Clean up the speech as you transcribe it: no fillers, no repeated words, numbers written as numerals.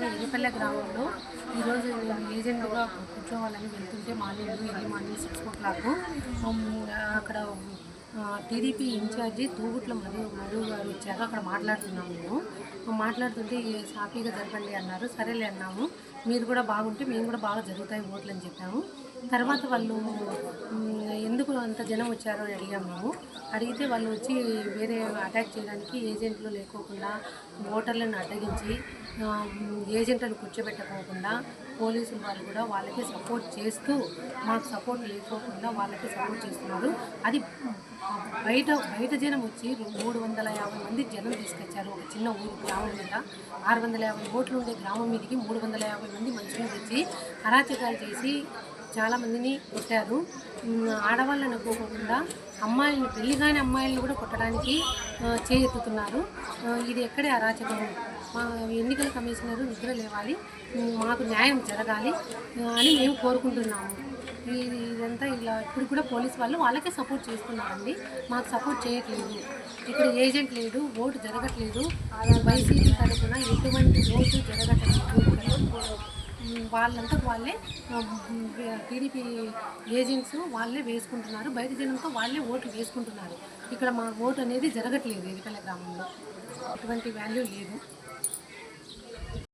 ఎర్రిపల్లె గ్రామంలో ఈరోజు నేను ఏజెంట్గా కూర్చోవాలని వెళ్తుంటే ఎర్లీ మార్నింగ్ 6 o'clock అక్కడ టీడీపీ ఇన్ఛార్జి తూగుట్ల మధు గారు వచ్చారు. అక్కడ మాట్లాడుతున్నాము. మాట్లాడుతుంటే సాఫీగా జరగండి అన్నారు. సరేలే అన్నాము. మీరు కూడా బాగుంటే మేము కూడా బాగా జరుగుతాయి ఓట్లు అని చెప్పాము. తర్వాత వాళ్ళు ఎందుకు అంత జనం వచ్చారో అని అడిగాము. అడిగితే వాళ్ళు వచ్చి వేరే అటాక్ చేయడానికి ఏజెంట్లు లేకోకుండా ఓటర్లను అడ్డగించి ఏజెంట్లను కూర్చోబెట్టకోకుండా పోలీసులు వాళ్ళు కూడా వాళ్ళకి సపోర్ట్ చేస్తూ మాకు సపోర్ట్ లేకోకుండా వాళ్ళకి సపోర్ట్ చేస్తున్నారు. అది బయట జనం వచ్చి 350 మంది జనం తీసుకొచ్చారు. ఒక చిన్న ఊరు గ్రామం మీద 650 ఓట్లు ఉండే గ్రామం మీదకి 350 మంది మనుషులు తెచ్చి అరాచకాలు చేసి చాలామందిని కొట్టారు. ఆడవాళ్ళని అనుకోకుండా అమ్మాయిలను పెళ్లి కాని అమ్మాయిలను కూడా కొట్టడానికి చేతుతున్నారు. ఇది ఎక్కడే అరాచకం. ఎన్నికల కమిషనరు నిద్ర లేవాలి, మాకు న్యాయం జరగాలి అని మేము కోరుకుంటున్నాము. ఇదంతా ఇలా ఇప్పుడు కూడా పోలీస్ వాళ్ళు వాళ్ళకే సపోర్ట్ చేస్తున్నారండి. మాకు సపోర్ట్ చేయట్లేదు. ఇక్కడ ఏజెంట్ లేడు, ఓటు జరగట్లేదు. వైసీపీ తరఫున ఎటువంటి ఓటు జరగట్లేదు. వాళ్ళంతా వాళ్ళే టీడీపీ ఏజెంట్స్ వాళ్ళే వేసుకుంటున్నారు. బయట జనంతో వాళ్ళే ఓట్లు వేసుకుంటున్నారు. ఇక్కడ మా ఓటు అనేది జరగట్లేదు. ఎర్రిపల్లె గ్రామంలో ఎటువంటి వాల్యూ లేదు.